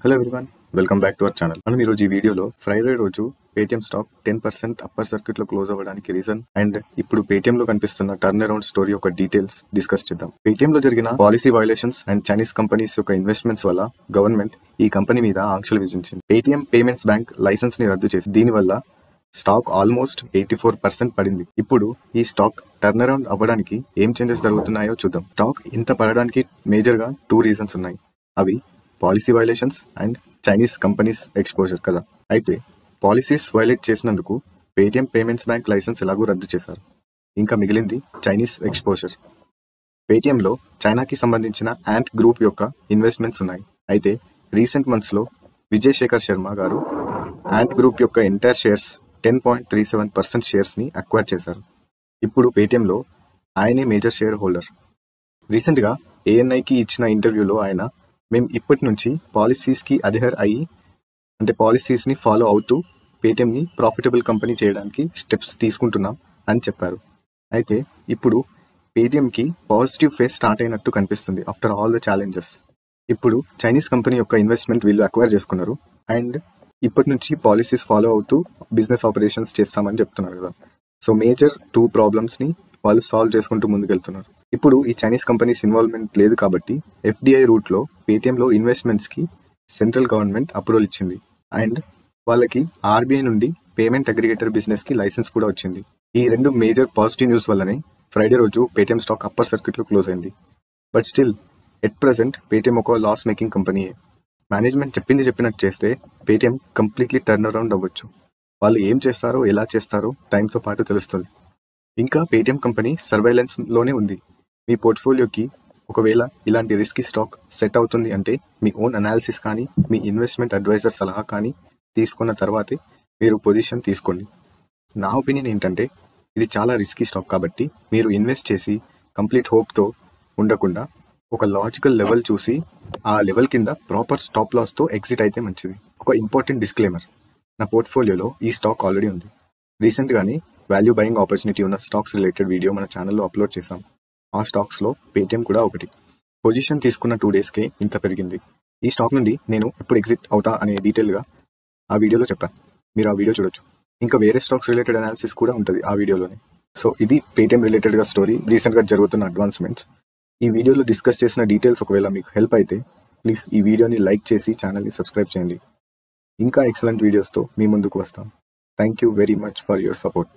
Hello everyone, welcome back to our channel. మనం ఈరోజు ఈ వీడియోలో ఫ్రైడే రోజు పేటిఎం స్టాక్ 10% అప్పర్ సర్క్యూట్ లో క్లోజ్ అవ్వడానికి రీజన్ అండ్ ఇప్పుడు పేటిఎం లో కనిపిస్తున్న టర్న్ అరౌండ్ స్టోరీ యొక్క డీటెయిల్స్ డిస్కస్ చేద్దాం. పేటిఎం లో జరిగిన policy violations and Chinese companies యొక్క ఇన్వెస్ట్మెంట్స్ వల్ల గవర్నమెంట్ ఈ కంపెనీ మీద ఆంక్షలు విధించింది. పేటిఎం పేమెంట్స్ బ్యాంక్ లైసెన్స్ ని రద్దు చేసి దీనివల్ల స్టాక్ ఆల్మోస్ట్ 84% పడింది. ఇప్పుడు ఈ స్టాక్ టర్న్ అరౌండ్ అవ్వడానికి ఏం చేంజెస్ జరుగుతున్నాయో చూద్దాం. స్టాక్ ఇంత పడడానికి మేజర్ గా 2 రీజన్స్ ఉన్నాయి. అవి policy violations and Chinese companies exposure కదా. అయితే పాలసీస్ వైలేట్ చేసినందుకు పేటిఎం పేమెంట్స్ బ్యాంక్ లైసెన్స్ ఎలాగూ రద్దు చేశారు. ఇంకా మిగిలింది చైనీస్ ఎక్స్పోజర్. పేటిఎంలో చైనాకి సంబంధించిన యాంట్ గ్రూప్ యొక్క ఇన్వెస్ట్మెంట్స్ ఉన్నాయి. అయితే రీసెంట్ మంత్స్ లో విజయ్ శేఖర్ శర్మ గారు యాంట్ గ్రూప్ యొక్క ఎంటైర్ షేర్స్ 10.37% షేర్స్ ని అక్వైర్ చేశారు. ఇప్పుడు పేటిఎంలో ఆయనే మేజర్ షేర్ హోల్డర్. రీసెంట్ గా ఏఎన్ఐకి ఇచ్చిన ఇంటర్వ్యూలో ఆయన మేము ఇప్పటి నుంచి పాలసీస్కి అడ్హెర్ అయ్యి అంటే పాలసీస్ని ఫాలో అవుతూ పేటిఎంని ప్రాఫిటబుల్ కంపెనీ చేయడానికి స్టెప్స్ తీసుకుంటున్నాం అని చెప్పారు. అయితే ఇప్పుడు పేటిఎంకి పాజిటివ్ ఫేస్ స్టార్ట్ అయినట్టు కనిపిస్తుంది ఆఫ్టర్ ఆల్ ద ఛాలెంజెస్. ఇప్పుడు చైనీస్ కంపెనీ యొక్క ఇన్వెస్ట్మెంట్ వీళ్ళు అక్వైర్ చేసుకున్నారు అండ్ ఇప్పటి నుంచి పాలసీస్ ఫాలో అవుతూ బిజినెస్ ఆపరేషన్స్ చేస్తామని చెప్తున్నారు కదా. సో మేజర్ 2 ప్రాబ్లమ్స్ని వాళ్ళు సాల్వ్ చేసుకుంటూ ముందుకెళ్తున్నారు. ఇప్పుడు ఈ చైనీస్ కంపెనీస్ ఇన్వాల్వ్మెంట్ లేదు కాబట్టి ఎఫ్డిఐ రూట్లో పేటిఎంలో ఇన్వెస్ట్మెంట్స్కి సెంట్రల్ గవర్నమెంట్ అప్రూవల్ ఇచ్చింది అండ్ వాళ్ళకి ఆర్బీఐ నుండి పేమెంట్ అగ్రిగేటర్ బిజినెస్కి లైసెన్స్ కూడా వచ్చింది. ఈ 2 మేజర్ పాజిటివ్ న్యూస్ వల్లనే ఫ్రైడే రోజు పేటిఎం స్టాక్ అప్పర్ సర్క్యూట్లో క్లోజ్ అయింది. But still at present Paytm ఒక లాస్ మేకింగ్ కంపెనీయే. మేనేజ్మెంట్ చెప్పినట్టు చేస్తే పేటిఎం కంప్లీట్లీ టర్న్ అరౌండ్ అవ్వచ్చు. వాళ్ళు ఏం చేస్తారో ఎలా చేస్తారో టైంతో పాటు తెలుస్తుంది. ఇంకా పేటిఎం కంపెనీ సర్వైలెన్స్ లోనే ఉంది. మీ పోర్ట్ఫోలియోకి ఒకవేళ ఇలాంటి రిస్కీ స్టాక్ సెట్ అవుతుంది అంటే మీ ఓన్ అనాలిసిస్ కానీ మీ ఇన్వెస్ట్మెంట్ అడ్వైజర్ సలహా కానీ తీసుకున్న తర్వాతే మీరు పొజిషన్ తీసుకోండి. నా ఒపీనియన్ ఏంటంటే ఇది చాలా రిస్కీ స్టాక్ కాబట్టి మీరు ఇన్వెస్ట్ చేసి కంప్లీట్ హోప్తో ఉండకుండా ఒక లాజికల్ లెవెల్ చూసి ఆ లెవెల్ కింద ప్రాపర్ స్టాప్ లాస్తో ఎగ్జిట్ అయితే మంచిది. ఒక ఇంపార్టెంట్ డిస్క్లైమర్, నా పోర్ట్ఫోలియోలో ఈ స్టాక్ ఆల్రెడీ ఉంది. రీసెంట్గానే వాల్యూ బయింగ్ ఆపర్చునిటీ ఉన్న స్టాక్స్ రిలేటెడ్ వీడియో మన ఛానల్లో అప్లోడ్ చేశాం. ఆ స్టాక్స్లో పేటిఎం కూడా ఒకటి. పొజిషన్ తీసుకున్న 2 డేస్కే ఇంత పెరిగింది. ఈ స్టాక్ నుండి నేను ఎప్పుడు ఎగ్జిట్ అవుతా అనే డీటెయిల్గా ఆ వీడియోలో చెప్పాను. మీరు ఆ వీడియో చూడొచ్చు. ఇంకా వేరే స్టాక్స్ రిలేటెడ్ అనాలిసిస్ కూడా ఉంటుంది ఆ వీడియోలోనే. సో ఇది పేటిఎం రిలేటెడ్గా స్టోరీ, రీసెంట్గా జరుగుతున్న అడ్వాన్స్మెంట్స్. ఈ వీడియోలో డిస్కస్ చేసిన డీటెయిల్స్ ఒకవేళ మీకు హెల్ప్ అయితే ప్లీజ్ ఈ వీడియోని లైక్ చేసి ఛానల్ని సబ్స్క్రైబ్ చేయండి. ఇంకా ఎక్సలెంట్ వీడియోస్తో మీ ముందుకు వస్తాం. Thank you very much for your support.